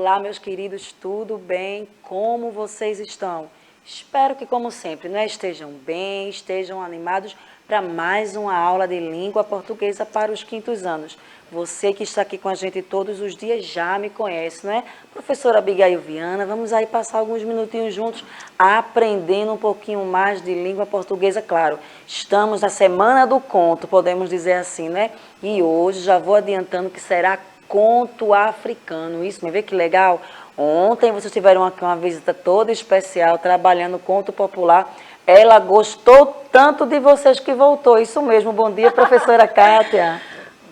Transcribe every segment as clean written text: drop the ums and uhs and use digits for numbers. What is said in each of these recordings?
Olá, meus queridos, tudo bem? Como vocês estão? Espero que, como sempre, né, estejam bem, estejam animados para mais uma aula de língua portuguesa para os quintos anos. Você que está aqui com a gente todos os dias já me conhece, não é? Professora Abigail Viana, vamos aí passar alguns minutinhos juntos aprendendo um pouquinho mais de língua portuguesa, claro. Estamos na Semana do Conto, podemos dizer assim, né? E hoje já vou adiantando que será conto africano. Isso, me vê que legal? Ontem vocês tiveram aqui uma visita toda especial, trabalhando conto popular. Ela gostou tanto de vocês que voltou. Isso mesmo. Bom dia, professora Kátia.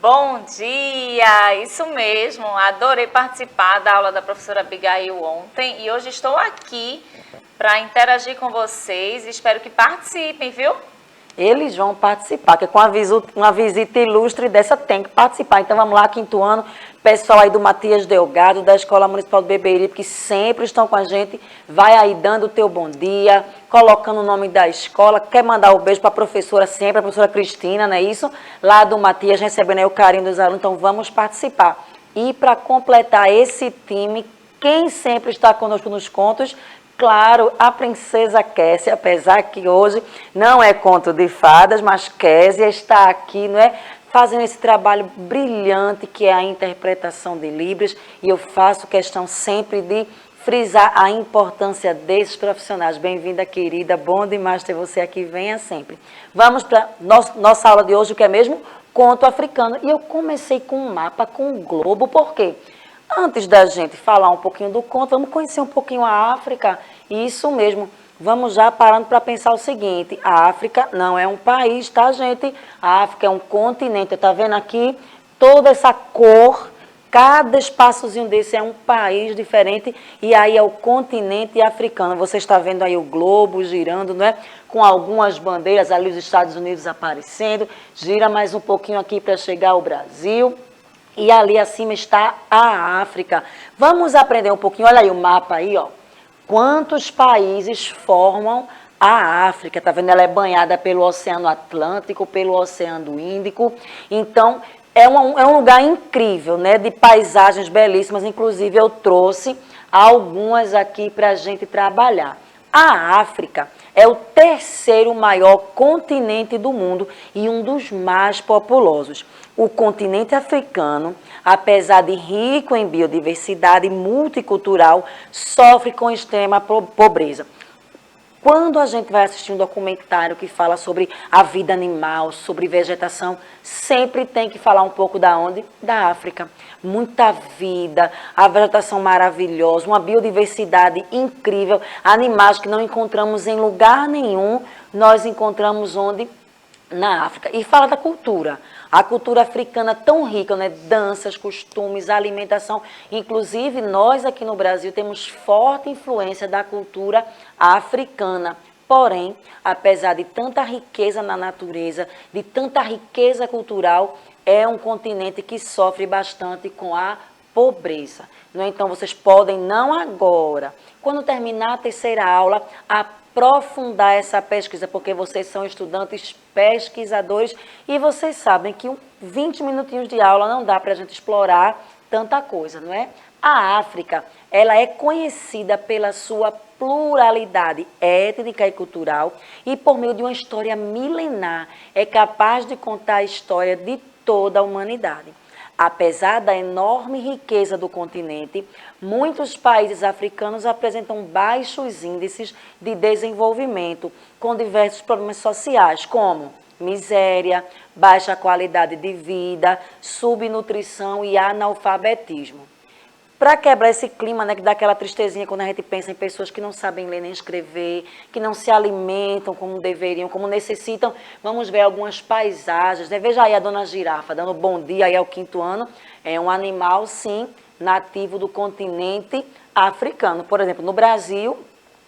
Bom dia, isso mesmo. Adorei participar da aula da professora Abigail ontem e hoje estou aqui para interagir com vocês. Espero que participem, viu? Eles vão participar, que com uma visita ilustre dessa tem que participar. Então vamos lá, quinto ano, pessoal aí do Matias Delgado, da Escola Municipal do Beberibe, que sempre estão com a gente, vai aí dando o teu bom dia, colocando o nome da escola, quer mandar um beijo para a professora sempre, a professora Cristina, não é isso? Lá do Matias, recebendo aí o carinho dos alunos, então vamos participar. E para completar esse time, quem sempre está conosco nos contos, claro, a princesa Kessia, apesar que hoje não é conto de fadas, mas Kessia está aqui, não é? Fazendo esse trabalho brilhante que é a interpretação de Libras, e eu faço questão sempre de frisar a importância desses profissionais. Bem-vinda, querida, bom demais ter você aqui, venha sempre. Vamos para nossa aula de hoje, o que é mesmo? Conto africano. E eu comecei com um mapa, com um globo, por quê? Antes da gente falar um pouquinho do conto, vamos conhecer um pouquinho a África. Isso mesmo, vamos já parando para pensar o seguinte, a África não é um país, tá, gente? A África é um continente, tá vendo aqui? Toda essa cor, cada espaçozinho desse é um país diferente e aí é o continente africano. Você está vendo aí o globo girando, não é? Com algumas bandeiras ali, os Estados Unidos aparecendo. Gira mais um pouquinho aqui para chegar ao Brasil. E ali acima está a África. Vamos aprender um pouquinho, olha aí o mapa aí, ó. Quantos países formam a África? Tá vendo? Ela é banhada pelo Oceano Atlântico, pelo Oceano Índico. Então, é um lugar incrível, né? De paisagens belíssimas. Inclusive, eu trouxe algumas aqui para a gente trabalhar. A África é o terceiro maior continente do mundo e um dos mais populosos. O continente africano, apesar de rico em biodiversidade multicultural, sofre com extrema pobreza. Quando a gente vai assistir um documentário que fala sobre a vida animal, sobre vegetação, sempre tem que falar um pouco da onde? Da África. Muita vida, a vegetação maravilhosa, uma biodiversidade incrível, animais que não encontramos em lugar nenhum, nós encontramos onde? Na África. E fala da cultura. A cultura africana tão rica, né? Danças, costumes, alimentação. Inclusive, nós aqui no Brasil temos forte influência da cultura africana. Porém, apesar de tanta riqueza na natureza, de tanta riqueza cultural, é um continente que sofre bastante com a pobreza. Não é? Então, vocês podem, não agora, quando terminar a terceira aula, aprofundar essa pesquisa, porque vocês são estudantes pesquisadores e vocês sabem que 20 minutinhos de aula não dá para a gente explorar tanta coisa, não é? A África, ela é conhecida pela sua pluralidade étnica e cultural e por meio de uma história milenar, é capaz de contar a história de toda a humanidade. Apesar da enorme riqueza do continente, muitos países africanos apresentam baixos índices de desenvolvimento, com diversos problemas sociais, como miséria, baixa qualidade de vida, subnutrição e analfabetismo. Para quebrar esse clima, né, que dá aquela tristezinha quando a gente pensa em pessoas que não sabem ler nem escrever, que não se alimentam como deveriam, como necessitam, vamos ver algumas paisagens, né? Veja aí a dona girafa dando bom dia aí ao quinto ano. É um animal, sim, nativo do continente africano. Por exemplo, no Brasil,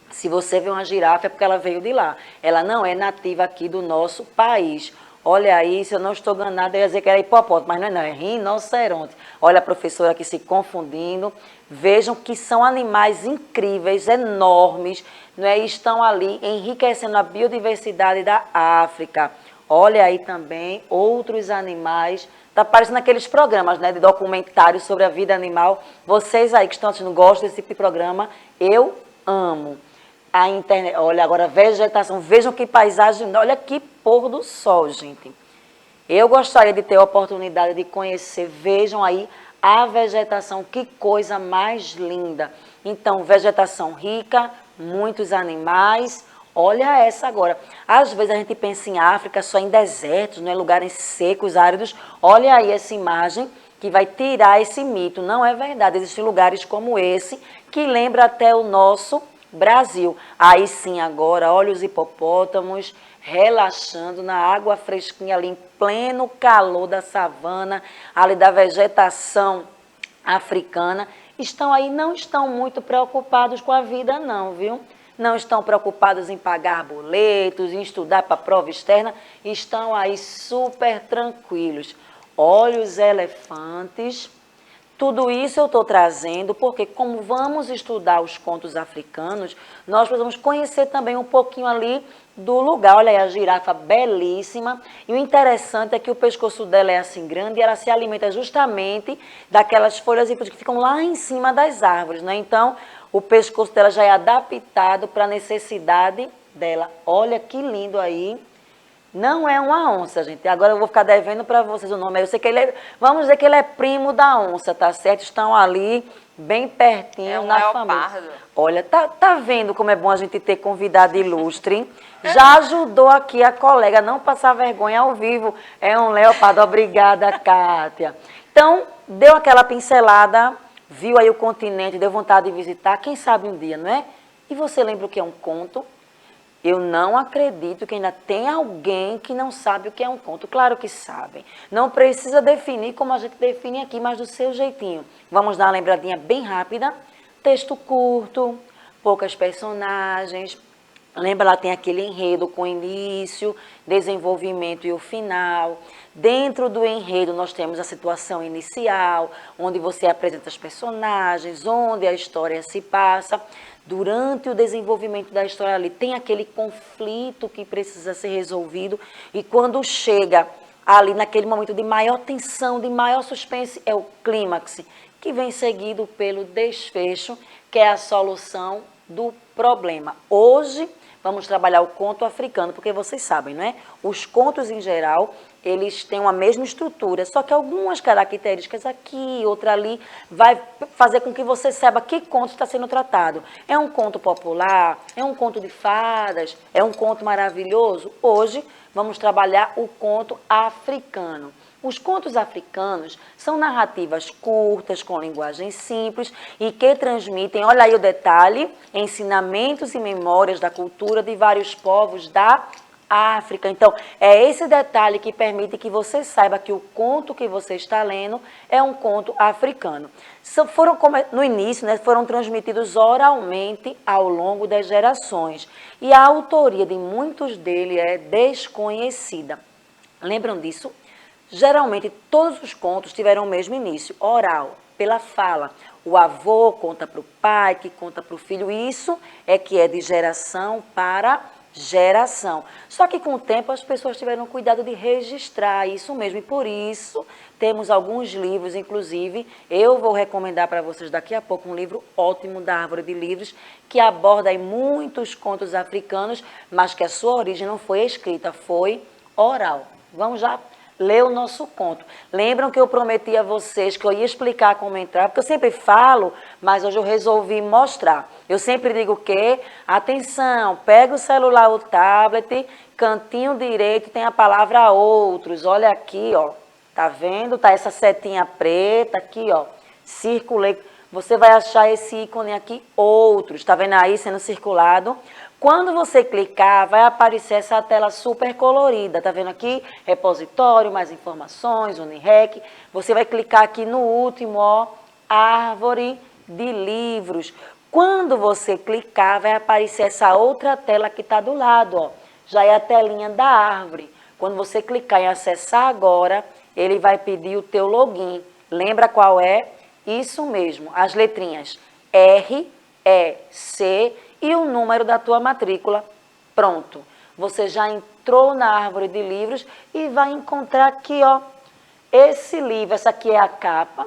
se você vê uma girafa é porque ela veio de lá. Ela não é nativa aqui do nosso país. Olha aí, se eu não estou enganada, eu ia dizer que era hipopótamo, mas não é não, é rinoceronte. Olha a professora aqui se confundindo. Vejam que são animais incríveis, enormes, não é? E estão ali enriquecendo a biodiversidade da África. Olha aí também outros animais. Está parecendo aqueles programas, né, de documentários sobre a vida animal. Vocês aí que estão assistindo, gostam desse tipo de programa? Eu amo. A internet, olha agora, vegetação, vejam que paisagem, olha que pôr do sol, gente. Eu gostaria de ter a oportunidade de conhecer, vejam aí a vegetação, que coisa mais linda. Então, vegetação rica, muitos animais, olha essa agora. Às vezes a gente pensa em África só em desertos, né, lugares secos, áridos. Olha aí essa imagem que vai tirar esse mito. Não é verdade, existem lugares como esse que lembra até o nosso Brasil. Aí sim agora, olha os hipopótamos relaxando na água fresquinha ali em pleno calor da savana, ali da vegetação africana. Estão aí, não estão muito preocupados com a vida não, viu? Não estão preocupados em pagar boletos, em estudar para a prova externa, estão aí super tranquilos. Olha os elefantes. Tudo isso eu estou trazendo porque, como vamos estudar os contos africanos, nós precisamos conhecer também um pouquinho ali do lugar. Olha aí a girafa belíssima. E o interessante é que o pescoço dela é assim grande e ela se alimenta justamente daquelas folhas que ficam lá em cima das árvores, né? Então, o pescoço dela já é adaptado para a necessidade dela. Olha que lindo aí. Não é uma onça, gente. Agora eu vou ficar devendo para vocês o nome. Eu sei que ele é, vamos dizer que ele é primo da onça, tá certo? Estão ali bem pertinho na família. Leopardo. Olha, tá vendo como é bom a gente ter convidado ilustre? Já ajudou aqui a colega a não passar vergonha ao vivo. É um leopardo. Obrigada, Kátia. Então, deu aquela pincelada, viu aí o continente, deu vontade de visitar. Quem sabe um dia, não é? E você lembra o que é um conto? Eu não acredito que ainda tem alguém que não sabe o que é um conto. Claro que sabem. Não precisa definir como a gente define aqui, mas do seu jeitinho. Vamos dar uma lembradinha bem rápida. Texto curto, poucas personagens. Lembra, lá tem aquele enredo com início, desenvolvimento e o final. Dentro do enredo nós temos a situação inicial, onde você apresenta os personagens, onde a história se passa. Durante o desenvolvimento da história ali, tem aquele conflito que precisa ser resolvido. E quando chega ali naquele momento de maior tensão, de maior suspense, é o clímax, que vem seguido pelo desfecho, que é a solução do problema. Hoje, vamos trabalhar o conto africano, porque vocês sabem, não é? Os contos, em geral, eles têm uma mesma estrutura, só que algumas características aqui, outra ali, vai fazer com que você saiba que conto está sendo tratado. É um conto popular? É um conto de fadas? É um conto maravilhoso? Hoje, vamos trabalhar o conto africano. Os contos africanos são narrativas curtas, com linguagem simples e que transmitem, olha aí o detalhe, ensinamentos e memórias da cultura de vários povos da África. Então, é esse detalhe que permite que você saiba que o conto que você está lendo é um conto africano. No início, né, foram transmitidos oralmente ao longo das gerações e a autoria de muitos deles é desconhecida. Lembram disso? Geralmente, todos os contos tiveram o mesmo início, oral, pela fala. O avô conta para o pai, que conta para o filho. Isso é que é de geração para geração. Só que com o tempo as pessoas tiveram cuidado de registrar isso mesmo. E por isso temos alguns livros, inclusive, eu vou recomendar para vocês daqui a pouco um livro ótimo da Árvore de Livros, que aborda aí muitos contos africanos, mas que a sua origem não foi escrita, foi oral. Vamos já ler o nosso conto. Lembram que eu prometi a vocês que eu ia explicar como entrar, porque eu sempre falo, mas hoje eu resolvi mostrar. Eu sempre digo que, atenção, pega o celular, o tablet, cantinho direito, tem a palavra outros. Olha aqui, ó. Tá vendo? Tá essa setinha preta aqui, ó. Circulei. Você vai achar esse ícone aqui, outros. Tá vendo aí sendo circulado? Quando você clicar, vai aparecer essa tela super colorida, tá vendo aqui? Repositório, mais informações, Unirec. Você vai clicar aqui no último, ó, Árvore de Livros. Quando você clicar, vai aparecer essa outra tela que está do lado, ó. Já é a telinha da árvore. Quando você clicar em acessar agora, ele vai pedir o teu login. Lembra qual é? Isso mesmo, as letrinhas R, E, C e o número da tua matrícula. Pronto. Você já entrou entrou na árvore de livros e vai encontrar aqui, ó, esse livro. Essa aqui é a capa,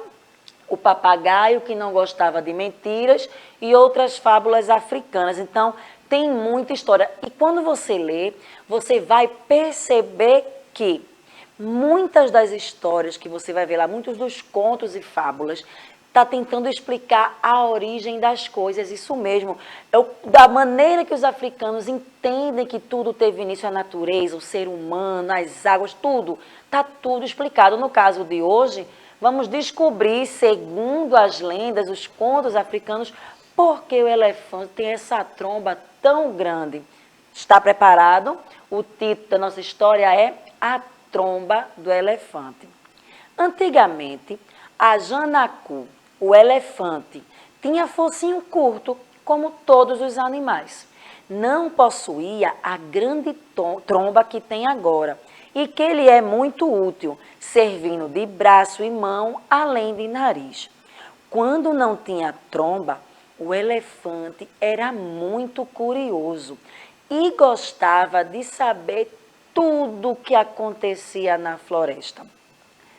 O Papagaio que Não Gostava de Mentiras e Outras Fábulas Africanas. Então, tem muita história. E quando você lê, você vai perceber que muitas das histórias que você vai ver lá, muitos dos contos e fábulas, está tentando explicar a origem das coisas, isso mesmo. Da maneira que os africanos entendem que tudo teve início, a natureza, o ser humano, as águas, tudo, está tudo explicado. No caso de hoje, vamos descobrir, segundo as lendas, os contos africanos, por que o elefante tem essa tromba tão grande. Está preparado? O título da nossa história é A Tromba do Elefante. Antigamente, a Janacu, o elefante, tinha focinho curto, como todos os animais. Não possuía a grande tromba que tem agora, e que lhe é muito útil, servindo de braço e mão, além de nariz. Quando não tinha tromba, o elefante era muito curioso e gostava de saber tudo o que acontecia na floresta.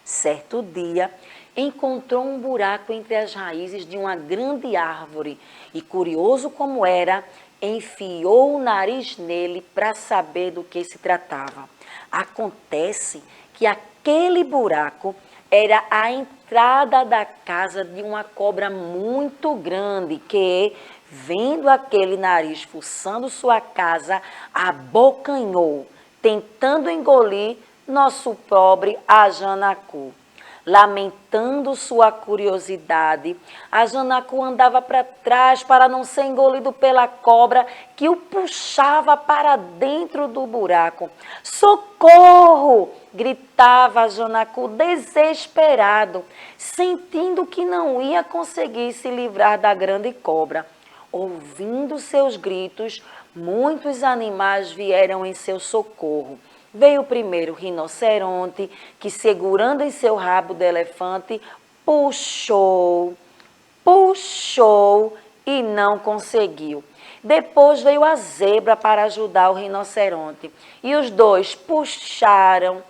Certo dia, encontrou um buraco entre as raízes de uma grande árvore e, curioso como era, enfiou o nariz nele para saber do que se tratava. Acontece que aquele buraco era a entrada da casa de uma cobra muito grande que, vendo aquele nariz fuçando sua casa, abocanhou, tentando engolir nosso pobre Ajanacu. Lamentando sua curiosidade, a Janacu andava para trás para não ser engolido pela cobra que o puxava para dentro do buraco. Socorro! Gritava a Janacu desesperado, sentindo que não ia conseguir se livrar da grande cobra. Ouvindo seus gritos, muitos animais vieram em seu socorro. Veio primeiro o rinoceronte, que segurando em seu rabo do elefante, puxou e não conseguiu. Depois veio a zebra para ajudar o rinoceronte. E os dois puxaram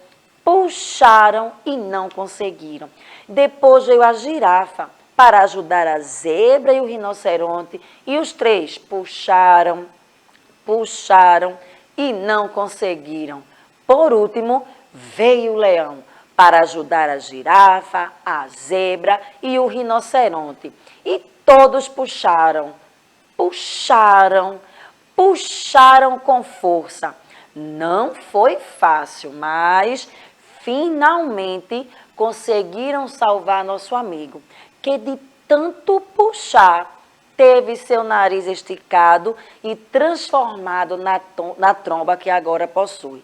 e não conseguiram. Depois veio a girafa para ajudar a zebra e o rinoceronte. E os três puxaram e não conseguiram. Por último, veio o leão para ajudar a girafa, a zebra e o rinoceronte. E todos puxaram com força. Não foi fácil, mas finalmente conseguiram salvar nosso amigo, que de tanto puxar, teve seu nariz esticado e transformado na tromba que agora possui.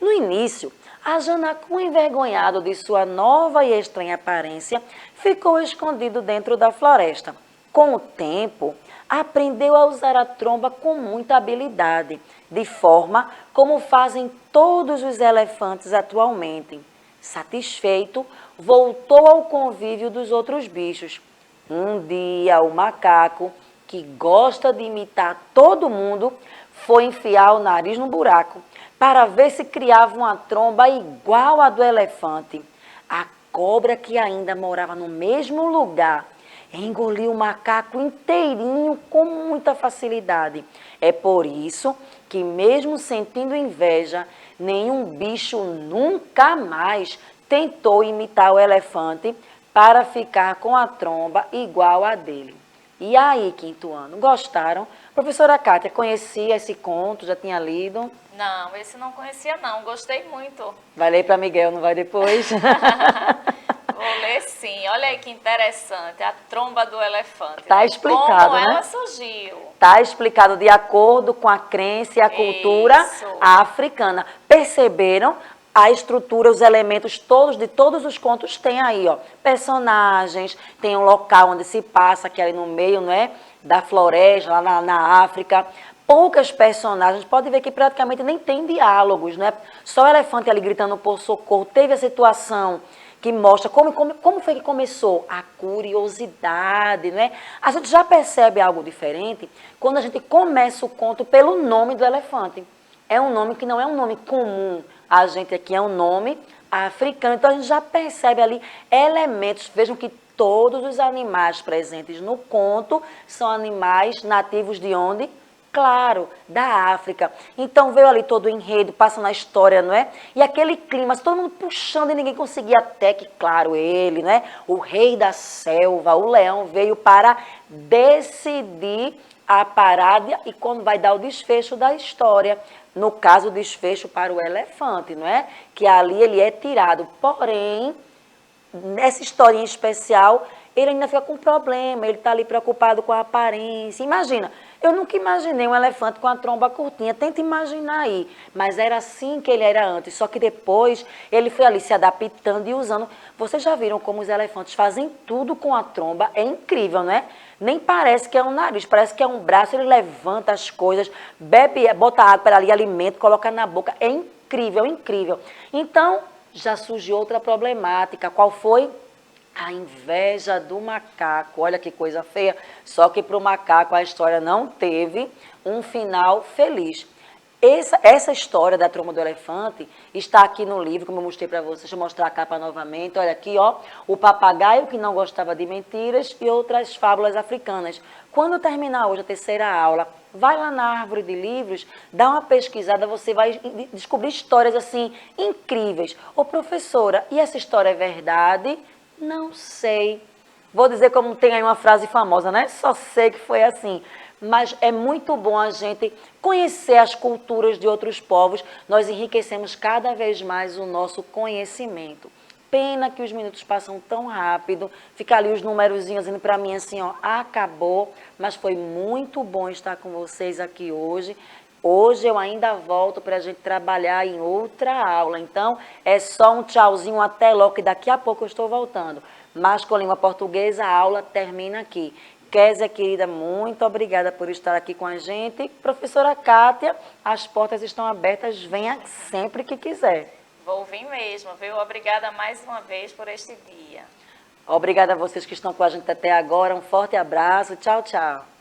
No início, a Janacu, envergonhado de sua nova e estranha aparência, ficou escondido dentro da floresta. Com o tempo, aprendeu a usar a tromba com muita habilidade, de forma como fazem todos os elefantes atualmente. Satisfeito, voltou ao convívio dos outros bichos. Um dia, o macaco, que gosta de imitar todo mundo, foi enfiar o nariz no buraco para ver se criava uma tromba igual à do elefante. A cobra, que ainda morava no mesmo lugar, engoliu o macaco inteirinho com muita facilidade. É por isso que, mesmo sentindo inveja, nenhum bicho nunca mais tentou imitar o elefante para ficar com a tromba igual à dele. E aí, quinto ano, gostaram? Professora Kátia, conhecia esse conto, já tinha lido? Não, esse não conhecia não, gostei muito. Vai ler para Miguel, não vai depois? Vou ler sim, olha aí que interessante, a tromba do elefante. Está explicado, como né? Ela surgiu. Está explicado de acordo com a crença e a cultura africana. Perceberam? A estrutura, os elementos todos, de todos os contos tem aí, ó. Personagens, tem um local onde se passa, que é ali no meio, não é? Da floresta, lá na África. Poucas personagens, pode ver que praticamente nem tem diálogos, né? Só o elefante ali gritando por socorro. Teve a situação que mostra como foi que começou a curiosidade, né? A gente já percebe algo diferente quando a gente começa o conto pelo nome do elefante. é um nome que não é um nome comum. A gente aqui é um nome africano. Então, a gente já percebe ali elementos. Vejam que todos os animais presentes no conto são animais nativos de onde? Claro, da África. Então veio ali todo o enredo, passando a história, não é? E aquele clima, todo mundo puxando e ninguém conseguia até que, claro, ele, né? O rei da selva, o leão, veio para decidir a parada e quando vai dar o desfecho da história. No caso, o desfecho para o elefante, não é? Que ali ele é tirado. Porém, nessa historinha especial, ele ainda fica com problema, ele está ali preocupado com a aparência. Imagina, eu nunca imaginei um elefante com a tromba curtinha, tenta imaginar aí, mas era assim que ele era antes, só que depois ele foi ali se adaptando e usando. Vocês já viram como os elefantes fazem tudo com a tromba? É incrível, né? Nem parece que é um nariz, parece que é um braço, ele levanta as coisas, bebe, bota água para ali, alimento, coloca na boca, é incrível, incrível. Então, já surgiu outra problemática. Qual foi? A inveja do macaco. Olha que coisa feia. Só que para o macaco a história não teve um final feliz. Essa história da tromba do elefante está aqui no livro, como eu mostrei para vocês. Deixa eu mostrar a capa novamente. Olha aqui, ó, o papagaio que não gostava de mentiras e outras fábulas africanas. Quando terminar hoje a terceira aula, vai lá na árvore de livros, dá uma pesquisada, você vai descobrir histórias assim incríveis. Ô professora, e essa história é verdade? Não sei. Vou dizer como tem aí uma frase famosa, né? Só sei que foi assim. Mas é muito bom a gente conhecer as culturas de outros povos. Nós enriquecemos cada vez mais o nosso conhecimento. Pena que os minutos passam tão rápido. Fica ali os numerozinhos indo para mim assim, ó, acabou. Mas foi muito bom estar com vocês aqui hoje. Hoje eu ainda volto para a gente trabalhar em outra aula. Então, é só um tchauzinho até logo, que daqui a pouco eu estou voltando. Mas com língua portuguesa, a aula termina aqui. Kézia, querida, muito obrigada por estar aqui com a gente. Professora Kátia, as portas estão abertas, venha sempre que quiser. Vou vir mesmo, viu? Obrigada mais uma vez por este dia. Obrigada a vocês que estão com a gente até agora. Um forte abraço. Tchau, tchau.